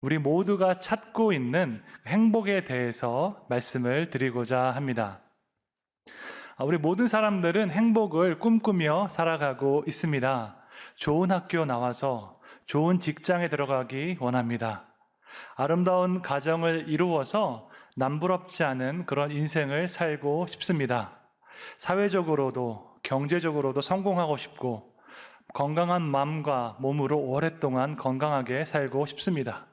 우리 모두가 찾고 있는 행복에 대해서 말씀을 드리고자 합니다. 우리 모든 사람들은 행복을 꿈꾸며 살아가고 있습니다. 좋은 학교 나와서 좋은 직장에 들어가기 원합니다. 아름다운 가정을 이루어서 남부럽지 않은 그런 인생을 살고 싶습니다. 사회적으로도 경제적으로도 성공하고 싶고 건강한 마음과 몸으로 오랫동안 건강하게 살고 싶습니다.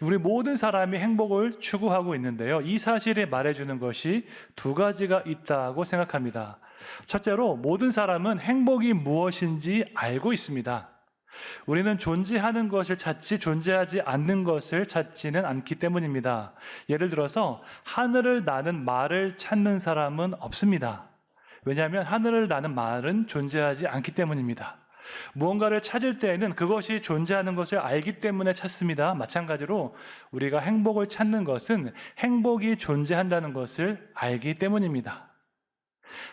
우리 모든 사람이 행복을 추구하고 있는데요. 이 사실이 말해주는 것이 두 가지가 있다고 생각합니다. 첫째로 모든 사람은 행복이 무엇인지 알고 있습니다. 우리는 존재하는 것을 찾지 존재하지 않는 것을 찾지는 않기 때문입니다. 예를 들어서 하늘을 나는 말을 찾는 사람은 없습니다. 왜냐하면 하늘을 나는 말은 존재하지 않기 때문입니다. 무언가를 찾을 때에는 그것이 존재하는 것을 알기 때문에 찾습니다. 마찬가지로 우리가 행복을 찾는 것은 행복이 존재한다는 것을 알기 때문입니다.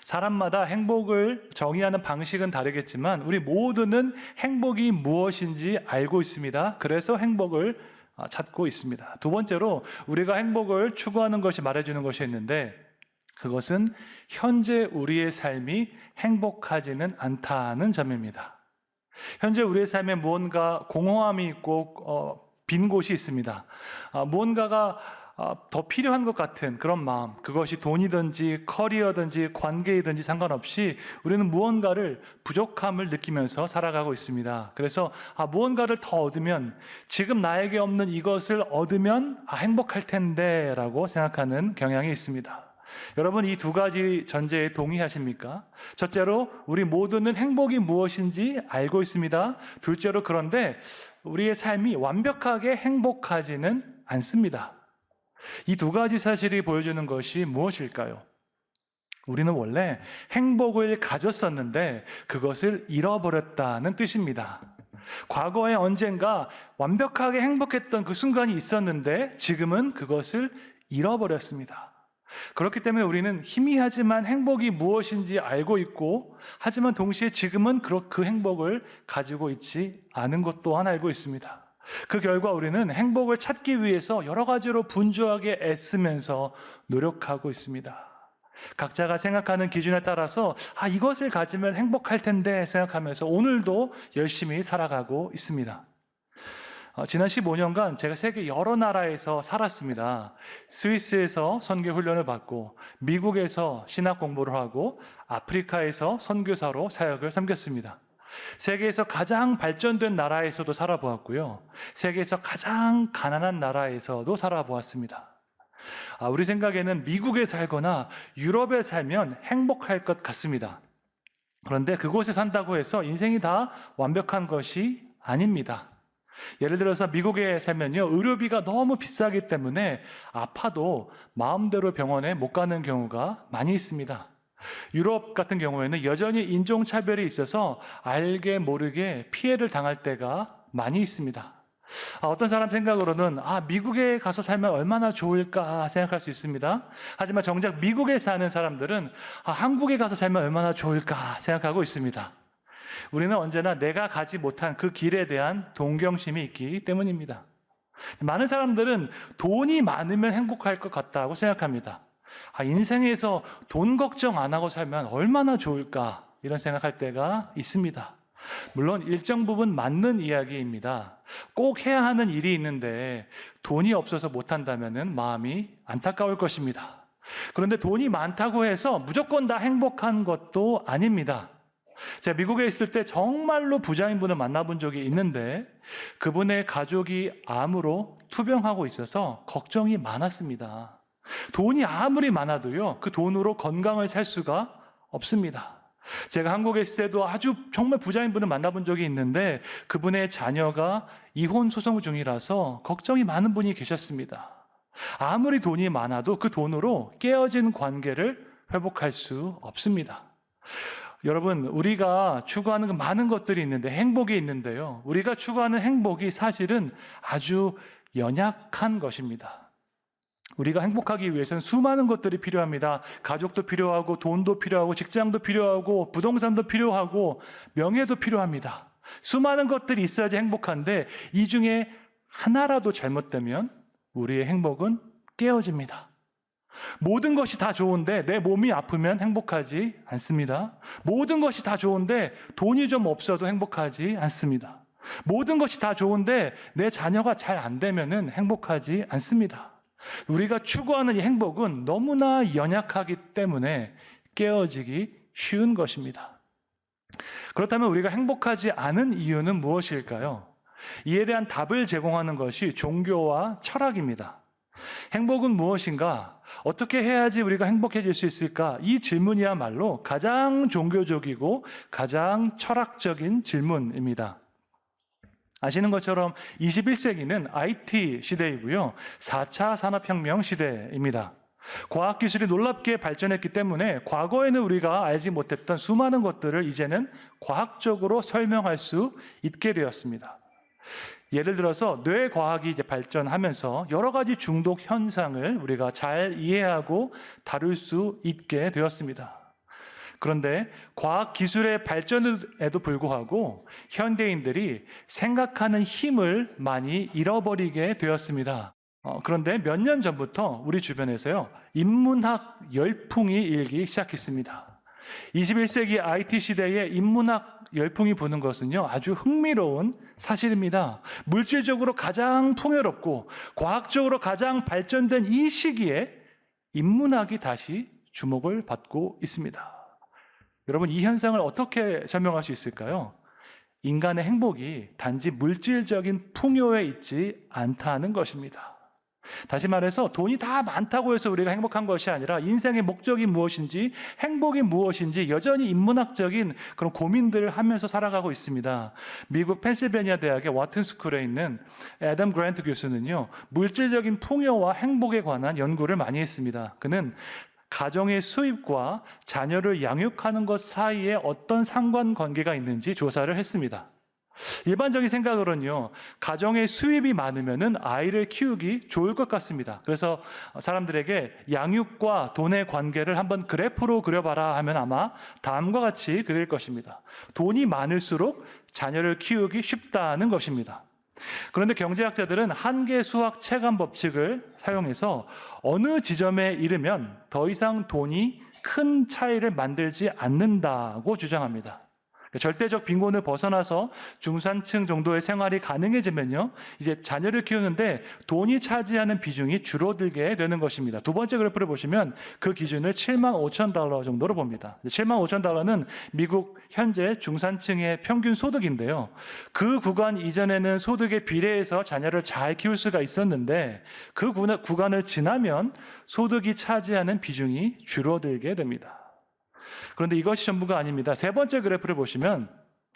사람마다 행복을 정의하는 방식은 다르겠지만 우리 모두는 행복이 무엇인지 알고 있습니다. 그래서 행복을 찾고 있습니다. 두 번째로 우리가 행복을 추구하는 것이 말해주는 것이 있는데 그것은 현재 우리의 삶이 행복하지는 않다는 점입니다. 현재 우리의 삶에 무언가 공허함이 있고 빈 곳이 있습니다. 무언가가 더 필요한 것 같은 그런 마음, 그것이 돈이든지 커리어든지 관계이든지 상관없이 우리는 무언가를 부족함을 느끼면서 살아가고 있습니다. 그래서 무언가를 더 얻으면 지금 나에게 없는 이것을 얻으면 행복할 텐데 라고 생각하는 경향이 있습니다. 여러분 이 두 가지 전제에 동의하십니까? 첫째로 우리 모두는 행복이 무엇인지 알고 있습니다. 둘째로 그런데 우리의 삶이 완벽하게 행복하지는 않습니다. 이 두 가지 사실이 보여주는 것이 무엇일까요? 우리는 원래 행복을 가졌었는데 그것을 잃어버렸다는 뜻입니다. 과거에 언젠가 완벽하게 행복했던 그 순간이 있었는데 지금은 그것을 잃어버렸습니다. 그렇기 때문에 우리는 희미하지만 행복이 무엇인지 알고 있고 하지만 동시에 지금은 그 행복을 가지고 있지 않은 것 또한 알고 있습니다. 그 결과 우리는 행복을 찾기 위해서 여러 가지로 분주하게 애쓰면서 노력하고 있습니다. 각자가 생각하는 기준에 따라서 이것을 가지면 행복할 텐데 생각하면서 오늘도 열심히 살아가고 있습니다. 지난 15년간 제가 세계 여러 나라에서 살았습니다. 스위스에서 선교 훈련을 받고 미국에서 신학 공부를 하고 아프리카에서 선교사로 사역을 섬겼습니다. 세계에서 가장 발전된 나라에서도 살아보았고요. 세계에서 가장 가난한 나라에서도 살아보았습니다. 우리 생각에는 미국에 살거나 유럽에 살면 행복할 것 같습니다. 그런데 그곳에 산다고 해서 인생이 다 완벽한 것이 아닙니다. 예를 들어서 미국에 살면요, 의료비가 너무 비싸기 때문에 아파도 마음대로 병원에 못 가는 경우가 많이 있습니다. 유럽 같은 경우에는 여전히 인종차별이 있어서 알게 모르게 피해를 당할 때가 많이 있습니다. 어떤 사람 생각으로는 미국에 가서 살면 얼마나 좋을까 생각할 수 있습니다. 하지만 정작 미국에 사는 사람들은 한국에 가서 살면 얼마나 좋을까 생각하고 있습니다. 우리는 언제나 내가 가지 못한 그 길에 대한 동경심이 있기 때문입니다. 많은 사람들은 돈이 많으면 행복할 것 같다고 생각합니다. 인생에서 돈 걱정 안 하고 살면 얼마나 좋을까 이런 생각할 때가 있습니다. 물론 일정 부분 맞는 이야기입니다. 꼭 해야 하는 일이 있는데 돈이 없어서 못한다면 마음이 안타까울 것입니다. 그런데 돈이 많다고 해서 무조건 다 행복한 것도 아닙니다. 제가 미국에 있을 때 정말로 부자인분을 만나본 적이 있는데 그분의 가족이 암으로 투병하고 있어서 걱정이 많았습니다. 돈이 아무리 많아도요, 그 돈으로 건강을 살 수가 없습니다. 제가 한국에 있을 때도 아주 정말 부자인분을 만나본 적이 있는데 그분의 자녀가 이혼 소송 중이라서 걱정이 많은 분이 계셨습니다. 아무리 돈이 많아도 그 돈으로 깨어진 관계를 회복할 수 없습니다. 여러분, 우리가 추구하는 많은 것들이 있는데 행복이 있는데요, 우리가 추구하는 행복이 사실은 아주 연약한 것입니다. 우리가 행복하기 위해서는 수많은 것들이 필요합니다. 가족도 필요하고 돈도 필요하고 직장도 필요하고 부동산도 필요하고 명예도 필요합니다. 수많은 것들이 있어야지 행복한데 이 중에 하나라도 잘못되면 우리의 행복은 깨어집니다. 모든 것이 다 좋은데 내 몸이 아프면 행복하지 않습니다. 모든 것이 다 좋은데 돈이 좀 없어도 행복하지 않습니다. 모든 것이 다 좋은데 내 자녀가 잘 안 되면은 행복하지 않습니다. 우리가 추구하는 이 행복은 너무나 연약하기 때문에 깨어지기 쉬운 것입니다. 그렇다면 우리가 행복하지 않은 이유는 무엇일까요? 이에 대한 답을 제공하는 것이 종교와 철학입니다. 행복은 무엇인가? 어떻게 해야지 우리가 행복해질 수 있을까? 이 질문이야말로 가장 종교적이고 가장 철학적인 질문입니다. 아시는 것처럼 21세기는 IT 시대이고요. 4차 산업혁명 시대입니다. 과학기술이 놀랍게 발전했기 때문에 과거에는 우리가 알지 못했던 수많은 것들을 이제는 과학적으로 설명할 수 있게 되었습니다. 예를 들어서 뇌과학이 이제 발전하면서 여러 가지 중독 현상을 우리가 잘 이해하고 다룰 수 있게 되었습니다. 그런데 과학 기술의 발전에도 불구하고 현대인들이 생각하는 힘을 많이 잃어버리게 되었습니다. 그런데 몇 년 전부터 우리 주변에서요, 인문학 열풍이 일기 시작했습니다. 21세기 IT 시대에 인문학 열풍이 부는 것은요, 아주 흥미로운 사실입니다. 물질적으로 가장 풍요롭고 과학적으로 가장 발전된 이 시기에 인문학이 다시 주목을 받고 있습니다. 여러분, 이 현상을 어떻게 설명할 수 있을까요? 인간의 행복이 단지 물질적인 풍요에 있지 않다는 것입니다. 다시 말해서 돈이 다 많다고 해서 우리가 행복한 것이 아니라 인생의 목적이 무엇인지, 행복이 무엇인지 여전히 인문학적인 그런 고민들을 하면서 살아가고 있습니다. 미국 펜실베니아 대학의 와튼 스쿨에 있는 애덤 그랜트 교수는요, 물질적인 풍요와 행복에 관한 연구를 많이 했습니다. 그는 가정의 수입과 자녀를 양육하는 것 사이에 어떤 상관관계가 있는지 조사를 했습니다. 일반적인 생각으로는요, 가정의 수입이 많으면은 아이를 키우기 좋을 것 같습니다. 그래서 사람들에게 양육과 돈의 관계를 한번 그래프로 그려봐라 하면 아마 다음과 같이 그릴 것입니다. 돈이 많을수록 자녀를 키우기 쉽다는 것입니다. 그런데 경제학자들은 한계 수학 체감 법칙을 사용해서 어느 지점에 이르면 더 이상 돈이 큰 차이를 만들지 않는다고 주장합니다. 절대적 빈곤을 벗어나서 중산층 정도의 생활이 가능해지면요, 이제 자녀를 키우는데 돈이 차지하는 비중이 줄어들게 되는 것입니다. 두 번째 그래프를 보시면 그 기준을 7만 5천 달러 정도로 봅니다. 7만 5천 달러는 미국 현재 중산층의 평균 소득인데요. 그 구간 이전에는 소득에 비례해서 자녀를 잘 키울 수가 있었는데 그 구간을 지나면 소득이 차지하는 비중이 줄어들게 됩니다. 그런데 이것이 전부가 아닙니다. 세 번째 그래프를 보시면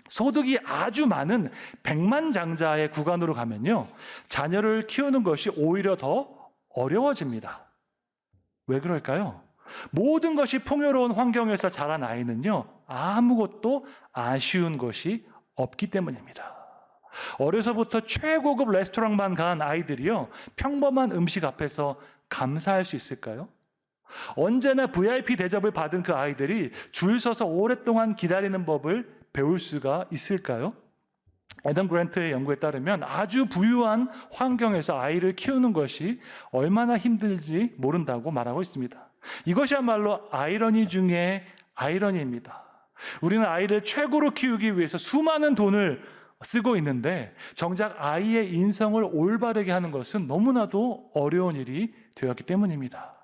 소득이 아주 많은 백만장자의 구간으로 가면요, 자녀를 키우는 것이 오히려 더 어려워집니다. 왜 그럴까요? 모든 것이 풍요로운 환경에서 자란 아이는요, 아무것도 아쉬운 것이 없기 때문입니다. 어려서부터 최고급 레스토랑만 간 아이들이요, 평범한 음식 앞에서 감사할 수 있을까요? 언제나 VIP 대접을 받은 그 아이들이 줄 서서 오랫동안 기다리는 법을 배울 수가 있을까요? 애덤 그랜트의 연구에 따르면 아주 부유한 환경에서 아이를 키우는 것이 얼마나 힘들지 모른다고 말하고 있습니다. 이것이야말로 아이러니 중에 아이러니입니다. 우리는 아이를 최고로 키우기 위해서 수많은 돈을 쓰고 있는데 정작 아이의 인성을 올바르게 하는 것은 너무나도 어려운 일이 되었기 때문입니다.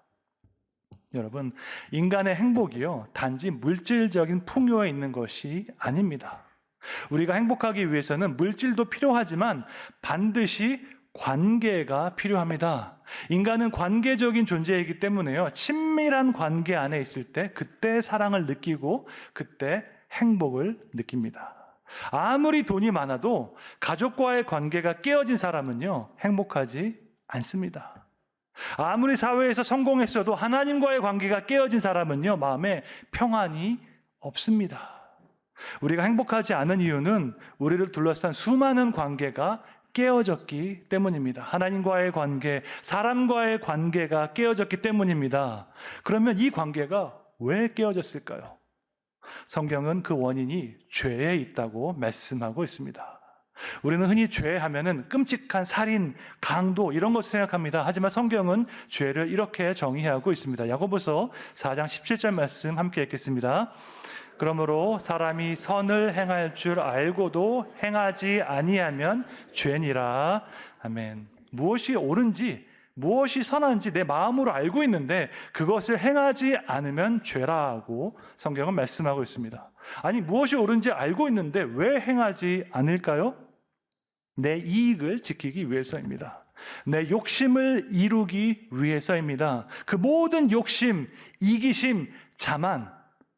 여러분, 인간의 행복이요, 단지 물질적인 풍요에 있는 것이 아닙니다. 우리가 행복하기 위해서는 물질도 필요하지만 반드시 관계가 필요합니다. 인간은 관계적인 존재이기 때문에요, 친밀한 관계 안에 있을 때 그때 사랑을 느끼고 그때 행복을 느낍니다. 아무리 돈이 많아도 가족과의 관계가 깨어진 사람은요, 행복하지 않습니다. 아무리 사회에서 성공했어도 하나님과의 관계가 깨어진 사람은요, 마음에 평안이 없습니다. 우리가 행복하지 않은 이유는 우리를 둘러싼 수많은 관계가 깨어졌기 때문입니다. 하나님과의 관계, 사람과의 관계가 깨어졌기 때문입니다. 그러면 이 관계가 왜 깨어졌을까요? 성경은 그 원인이 죄에 있다고 말씀하고 있습니다. 우리는 흔히 죄 하면은 끔찍한 살인, 강도 이런 것을 생각합니다. 하지만 성경은 죄를 이렇게 정의하고 있습니다. 야고보서 4장 17절 말씀 함께 읽겠습니다. 그러므로 사람이 선을 행할 줄 알고도 행하지 아니하면 죄니라. 아멘. 무엇이 옳은지, 무엇이 선한지 내 마음으로 알고 있는데 그것을 행하지 않으면 죄라고 성경은 말씀하고 있습니다. 아니, 무엇이 옳은지 알고 있는데 왜 행하지 않을까요? 내 이익을 지키기 위해서입니다. 내 욕심을 이루기 위해서입니다. 그 모든 욕심, 이기심, 자만,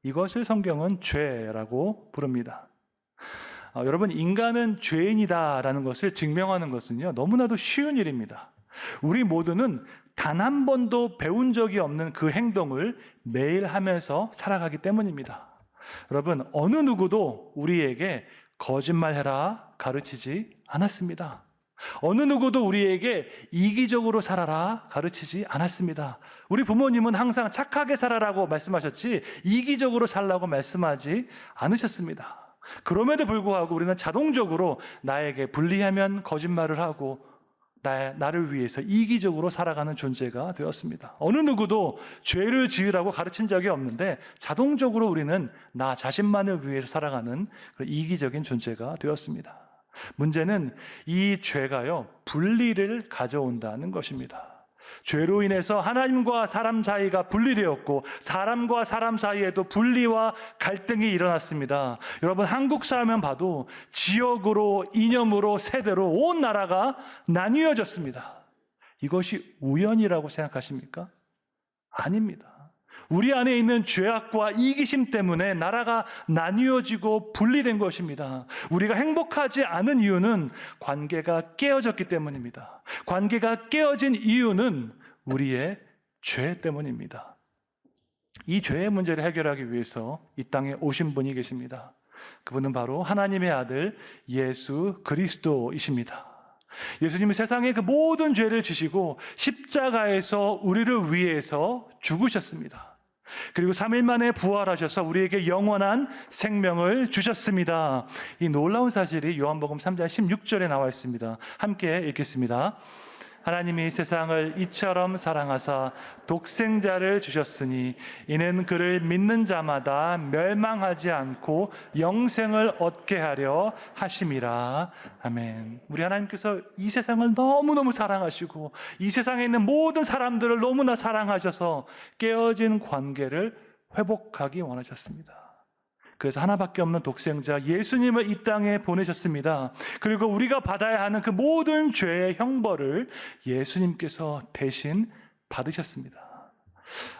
이것을 성경은 죄라고 부릅니다. 여러분, 인간은 죄인이다라는 것을 증명하는 것은요, 너무나도 쉬운 일입니다. 우리 모두는 단 한 번도 배운 적이 없는 그 행동을 매일 하면서 살아가기 때문입니다. 여러분, 어느 누구도 우리에게 거짓말해라 가르치지 않았습니다. 어느 누구도 우리에게 이기적으로 살아라 가르치지 않았습니다. 우리 부모님은 항상 착하게 살아라고 말씀하셨지 이기적으로 살라고 말씀하지 않으셨습니다. 그럼에도 불구하고 우리는 자동적으로 나에게 불리하면 거짓말을 하고 나를 위해서 이기적으로 살아가는 존재가 되었습니다. 어느 누구도 죄를 지으라고 가르친 적이 없는데 자동적으로 우리는 나 자신만을 위해서 살아가는 이기적인 존재가 되었습니다. 문제는 이 죄가요, 분리를 가져온다는 것입니다. 죄로 인해서 하나님과 사람 사이가 분리되었고 사람과 사람 사이에도 분리와 갈등이 일어났습니다. 여러분, 한국 사회만 봐도 지역으로, 이념으로, 세대로 온 나라가 나뉘어졌습니다. 이것이 우연이라고 생각하십니까? 아닙니다. 우리 안에 있는 죄악과 이기심 때문에 나라가 나뉘어지고 분리된 것입니다. 우리가 행복하지 않은 이유는 관계가 깨어졌기 때문입니다. 관계가 깨어진 이유는 우리의 죄 때문입니다. 이 죄의 문제를 해결하기 위해서 이 땅에 오신 분이 계십니다. 그분은 바로 하나님의 아들 예수 그리스도이십니다. 예수님은 세상의 그 모든 죄를 지시고 십자가에서 우리를 위해서 죽으셨습니다. 그리고 3일 만에 부활하셔서 우리에게 영원한 생명을 주셨습니다. 이 놀라운 사실이 요한복음 3장 16절에 나와 있습니다. 함께 읽겠습니다. 하나님이 세상을 이처럼 사랑하사 독생자를 주셨으니 이는 그를 믿는 자마다 멸망하지 않고 영생을 얻게 하려 하심이라. 아멘. 우리 하나님께서 이 세상을 너무너무 사랑하시고 이 세상에 있는 모든 사람들을 너무나 사랑하셔서 깨어진 관계를 회복하기 원하셨습니다. 그래서 하나밖에 없는 독생자 예수님을 이 땅에 보내셨습니다. 그리고 우리가 받아야 하는 그 모든 죄의 형벌을 예수님께서 대신 받으셨습니다.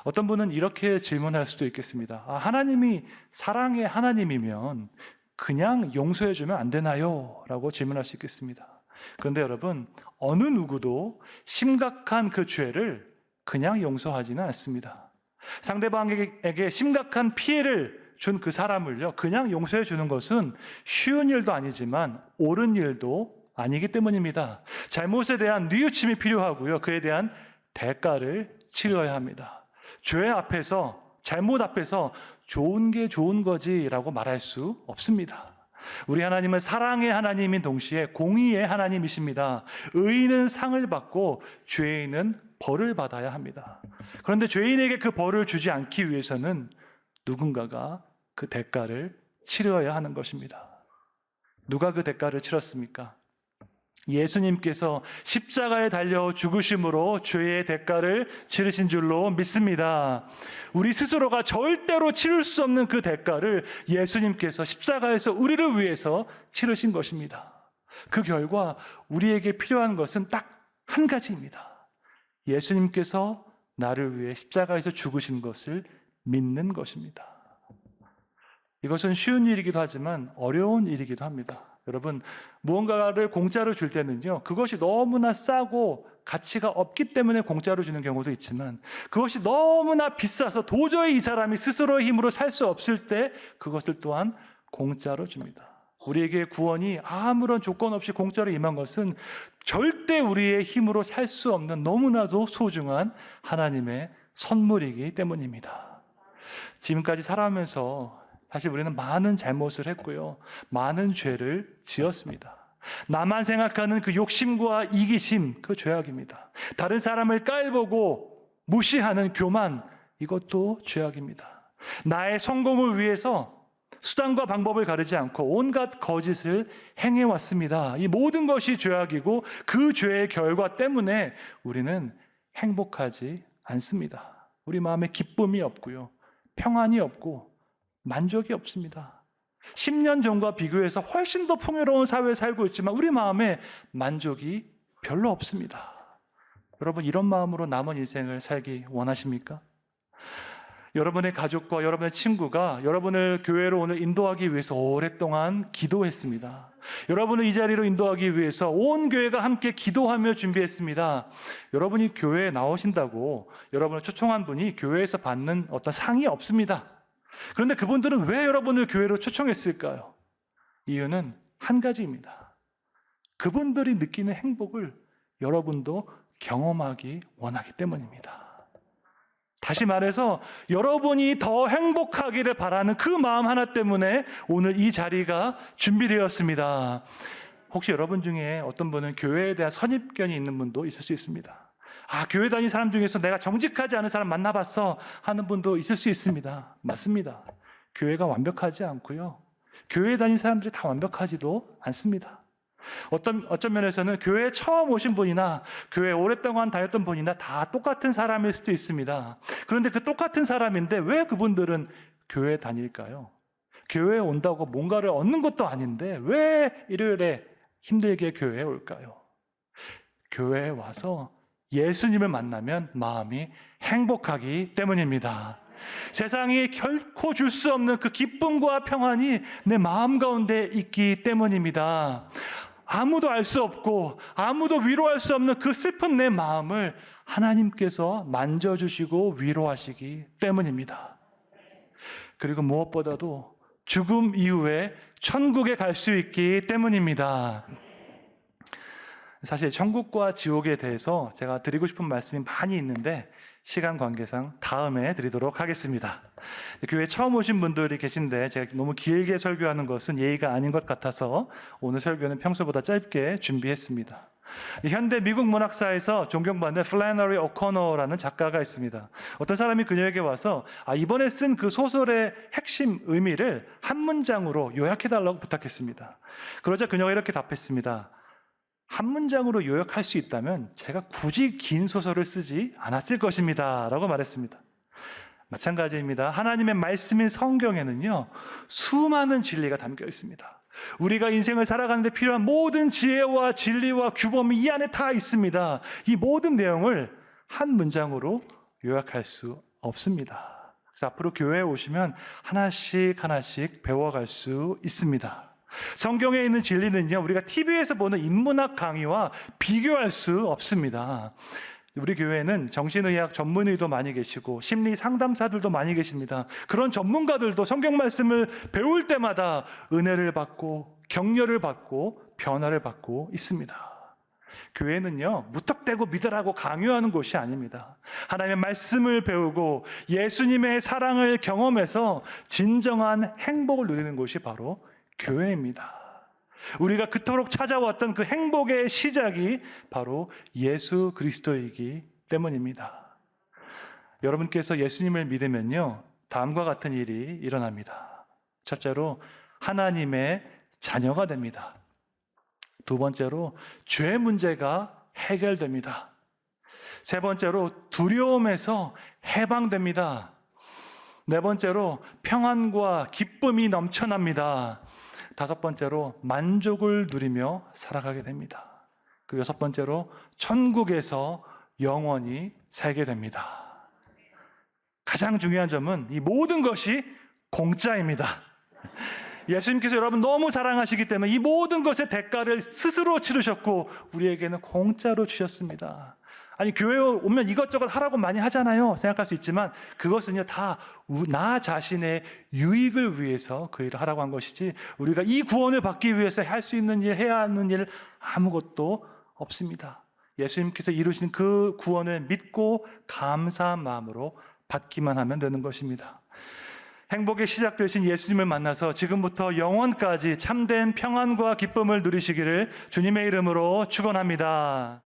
어떤 분은 이렇게 질문할 수도 있겠습니다. 하나님이 사랑의 하나님이면 그냥 용서해주면 안 되나요? 라고 질문할 수 있겠습니다. 그런데 여러분, 어느 누구도 심각한 그 죄를 그냥 용서하지는 않습니다. 상대방에게 심각한 피해를 준 그 사람을요, 그냥 용서해 주는 것은 쉬운 일도 아니지만 옳은 일도 아니기 때문입니다. 잘못에 대한 뉘우침이 필요하고요, 그에 대한 대가를 치러야 합니다. 죄 앞에서, 잘못 앞에서 좋은 게 좋은 거지라고 말할 수 없습니다. 우리 하나님은 사랑의 하나님인 동시에 공의의 하나님이십니다. 의인은 상을 받고 죄인은 벌을 받아야 합니다. 그런데 죄인에게 그 벌을 주지 않기 위해서는 누군가가 그 대가를 치러야 하는 것입니다. 누가 그 대가를 치렀습니까? 예수님께서 십자가에 달려 죽으심으로 죄의 대가를 치르신 줄로 믿습니다. 우리 스스로가 절대로 치를 수 없는 그 대가를 예수님께서 십자가에서 우리를 위해서 치르신 것입니다. 그 결과 우리에게 필요한 것은 딱 한 가지입니다. 예수님께서 나를 위해 십자가에서 죽으신 것을 믿는 것입니다. 이것은 쉬운 일이기도 하지만 어려운 일이기도 합니다. 여러분, 무언가를 공짜로 줄 때는요, 그것이 너무나 싸고 가치가 없기 때문에 공짜로 주는 경우도 있지만 그것이 너무나 비싸서 도저히 이 사람이 스스로의 힘으로 살 수 없을 때 그것을 또한 공짜로 줍니다. 우리에게 구원이 아무런 조건 없이 공짜로 임한 것은 절대 우리의 힘으로 살 수 없는 너무나도 소중한 하나님의 선물이기 때문입니다. 지금까지 살아가면서 사실 우리는 많은 잘못을 했고요, 많은 죄를 지었습니다. 나만 생각하는 그 욕심과 이기심, 그 죄악입니다. 다른 사람을 깔보고 무시하는 교만, 이것도 죄악입니다. 나의 성공을 위해서 수단과 방법을 가리지 않고 온갖 거짓을 행해왔습니다. 이 모든 것이 죄악이고 그 죄의 결과 때문에 우리는 행복하지 않습니다. 우리 마음에 기쁨이 없고요, 평안이 없고 만족이 없습니다. 10년 전과 비교해서 훨씬 더 풍요로운 사회에 살고 있지만 우리 마음에 만족이 별로 없습니다. 여러분, 이런 마음으로 남은 인생을 살기 원하십니까? 여러분의 가족과 여러분의 친구가 여러분을 교회로 오늘 인도하기 위해서 오랫동안 기도했습니다. 여러분을 이 자리로 인도하기 위해서 온 교회가 함께 기도하며 준비했습니다. 여러분이 교회에 나오신다고 여러분을 초청한 분이 교회에서 받는 어떤 상이 없습니다. 그런데 그분들은 왜 여러분을 교회로 초청했을까요? 이유는 한 가지입니다. 그분들이 느끼는 행복을 여러분도 경험하기 원하기 때문입니다. 다시 말해서 여러분이 더 행복하기를 바라는 그 마음 하나 때문에 오늘 이 자리가 준비되었습니다. 혹시 여러분 중에 어떤 분은 교회에 대한 선입견이 있는 분도 있을 수 있습니다. 교회 다니는 사람 중에서 내가 정직하지 않은 사람 만나봤어 하는 분도 있을 수 있습니다. 맞습니다. 교회가 완벽하지 않고요, 교회 다니는 사람들이 다 완벽하지도 않습니다. 어떤 면에서는 교회에 처음 오신 분이나 교회에 오랫동안 다녔던 분이나 다 똑같은 사람일 수도 있습니다. 그런데 그 똑같은 사람인데 왜 그분들은 교회에 다닐까요? 교회에 온다고 뭔가를 얻는 것도 아닌데 왜 일요일에 힘들게 교회에 올까요? 교회에 와서 예수님을 만나면 마음이 행복하기 때문입니다. 세상이 결코 줄 수 없는 그 기쁨과 평안이 내 마음 가운데 있기 때문입니다. 아무도 알 수 없고 아무도 위로할 수 없는 그 슬픈 내 마음을 하나님께서 만져주시고 위로하시기 때문입니다. 그리고 무엇보다도 죽음 이후에 천국에 갈 수 있기 때문입니다. 사실 천국과 지옥에 대해서 제가 드리고 싶은 말씀이 많이 있는데 시간 관계상 다음에 드리도록 하겠습니다. 교회 처음 오신 분들이 계신데 제가 너무 길게 설교하는 것은 예의가 아닌 것 같아서 오늘 설교는 평소보다 짧게 준비했습니다. 현대 미국 문학사에서 존경받는 플래너리 오코너라는 작가가 있습니다. 어떤 사람이 그녀에게 와서 이번에 쓴 그 소설의 핵심 의미를 한 문장으로 요약해달라고 부탁했습니다. 그러자 그녀가 이렇게 답했습니다. 한 문장으로 요약할 수 있다면 제가 굳이 긴 소설을 쓰지 않았을 것입니다 라고 말했습니다. 마찬가지입니다. 하나님의 말씀인 성경에는요, 수많은 진리가 담겨 있습니다. 우리가 인생을 살아가는 데 필요한 모든 지혜와 진리와 규범이 이 안에 다 있습니다. 이 모든 내용을 한 문장으로 요약할 수 없습니다. 그래서 앞으로 교회에 오시면 하나씩 하나씩 배워갈 수 있습니다. 성경에 있는 진리는요, 우리가 TV에서 보는 인문학 강의와 비교할 수 없습니다. 우리 교회는 정신의학 전문의도 많이 계시고 심리 상담사들도 많이 계십니다. 그런 전문가들도 성경 말씀을 배울 때마다 은혜를 받고 격려를 받고 변화를 받고 있습니다. 교회는요, 무턱대고 믿으라고 강요하는 곳이 아닙니다. 하나님의 말씀을 배우고 예수님의 사랑을 경험해서 진정한 행복을 누리는 곳이 바로 교회입니다. 우리가 그토록 찾아왔던 그 행복의 시작이 바로 예수 그리스도이기 때문입니다. 여러분께서 예수님을 믿으면요, 다음과 같은 일이 일어납니다. 첫째로 하나님의 자녀가 됩니다. 두 번째로 죄 문제가 해결됩니다. 세 번째로 두려움에서 해방됩니다. 네 번째로 평안과 기쁨이 넘쳐납니다. 다섯 번째로 만족을 누리며 살아가게 됩니다. 그리고 여섯 번째로 천국에서 영원히 살게 됩니다. 가장 중요한 점은 이 모든 것이 공짜입니다. 예수님께서 여러분 너무 사랑하시기 때문에 이 모든 것의 대가를 스스로 치르셨고 우리에게는 공짜로 주셨습니다. 아니, 교회에 오면 이것저것 하라고 많이 하잖아요. 생각할 수 있지만 그것은요, 다 나 자신의 유익을 위해서 그 일을 하라고 한 것이지 우리가 이 구원을 받기 위해서 할 수 있는 일, 해야 하는 일 아무것도 없습니다. 예수님께서 이루신 그 구원을 믿고 감사한 마음으로 받기만 하면 되는 것입니다. 행복의 시작 되신 예수님을 만나서 지금부터 영원까지 참된 평안과 기쁨을 누리시기를 주님의 이름으로 축원합니다.